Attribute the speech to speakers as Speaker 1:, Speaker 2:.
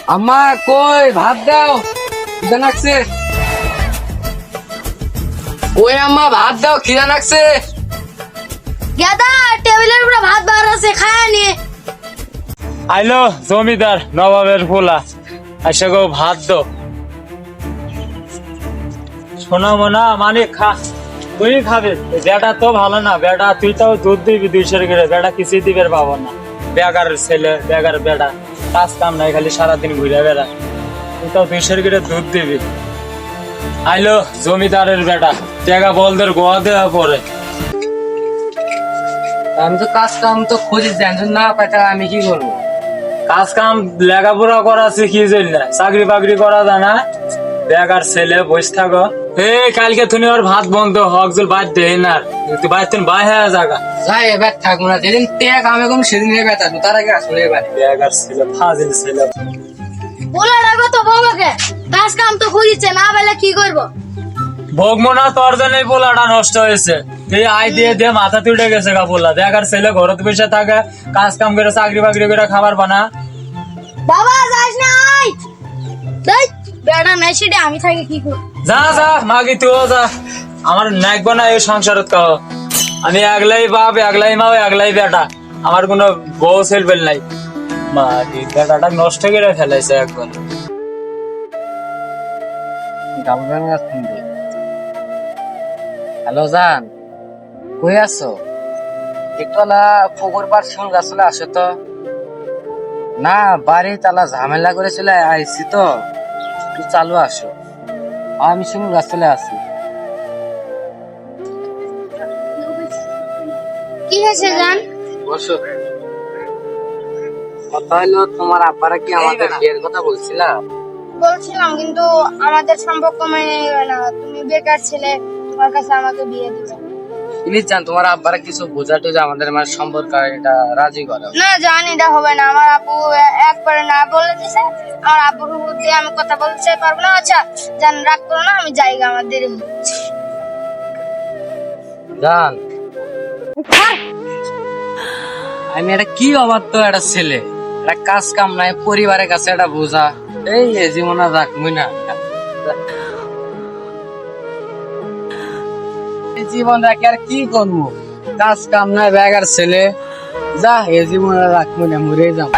Speaker 1: আম্মা কই ভাত দাও, খিদা লাগছে। কই আম্মা ভাত দাও, খিদা লাগছে।
Speaker 2: গেদা টেবিলের উপরে ভাত বার আছে, খায় নি।
Speaker 3: আইলো জমিদার নবাবের পোলা, আইসা গো ভাত দো। শোনা মোনা মানে খা, তুই খাবে। বেটা তো ভালো না, বেটা তুই তো দুধ দিবি 200 করে, বেটা কিছুই দিবে পাবো না। বেগার ছেলে, বেগার বেটা, কাজ কাম নাই, খালি সারাদিন ঘুরে বেড়া। তুই তো 200 করে দুধ দিবি। আইলো জমিদারের বেটা, টাকা বলদের গোয়া দেওয়া পরে।
Speaker 1: আমি তো কাজ কাম তো খুঁজি, জানছো না পাইতা আমি কি করবো?
Speaker 3: কাজ কাম লেখাপড়া করা শিখি জন্য, চাকরি বাকরি করা যায় না। বেকার ছেলে বসে থাকো। এই কালকে তুমি ওর ভাত বন্ধ হকজল বাদ দে না, তুই বাইর তুমি বাই হয়ে জায়গা
Speaker 1: যাই এবার থাকবো না, যেদিন টেক আমি কম সেদিন এবার থাকবো, তার আগে আসলে এবার
Speaker 3: বেকার ছেলে, ফাজিল ছেলে।
Speaker 2: বলে রাখবো তো বউকে, কাজ কাম তো খুঁজিছে না, বেলা কি করবো?
Speaker 3: ভোগমনা তোর জন্যই পোলাটা নষ্ট হয়েছে। তুই আই দিয়ে দিয়ে মাথা তুলে গেছে গা পোলা। বেকার ছেলে ঘরত বসে থাকে, কাজ কাম করে চাকরি বাকরি করে খাবার বানা।
Speaker 2: বাবা যাস না, আই দেখ বেড়া নাই সেটা আমি থাকি কি করব?
Speaker 3: যা যা মাগি তুইও যা, আমার নাকবো না এই সংসারত কাহ। আমি একলাই বাপ, একলাই মা, একলাই বেটা, আমার কোনো বউ ছেলবেল নাই। মাগি বেটাটা নষ্ট করে ফেলাইছে একবার।
Speaker 1: হ্যালো জান, কই আছো? একটু পুকুর পার শিমুল গাছলে আসো তো। না বাড়ি তালা ঝামেলা করেছিল, আইসি তো, একটু চালু আসো। আমি শিমুল গাছলে আছি।
Speaker 2: কি হয়েছে জান?
Speaker 1: বসো। কথা হলো তোমার আব্বারা কি আমাদের বিয়ের কথা বলছিলাম?
Speaker 2: বলছিলাম কিন্তু আমাদের সম্পর্ক মেনে নেবে না, তুমি বেকার ছেলে, তোমার কাছে আমাকে বিয়ে দিবে
Speaker 1: প্লিজ জান, তোমার আব্বারা কিছু বোঝা টোঝা আমাদের মানে সম্পর্ক এটা রাজি করো।
Speaker 2: না। জান এটা হবে না, আমার আপু একবারে না বলে দিছে। আমার আপুর উপর দিয়ে আমি কথা বলতে পারবো না। আচ্ছা জান রাগ করো না, আমি জায়গা আমার দেরি হচ্ছে।
Speaker 1: জান আমি এটা কি অবাধ্য একটা ছেলে, একটা কাজ কাম নাই, পরিবারের কাছে একটা বোঝা, এই জীবন আর রাখবই না। এই জীবন রাখি আর কি করবো, কাজ কাম নাই, বেকার ছেলে, যা এ জীবন আর রাখবই না, মরে যাবো।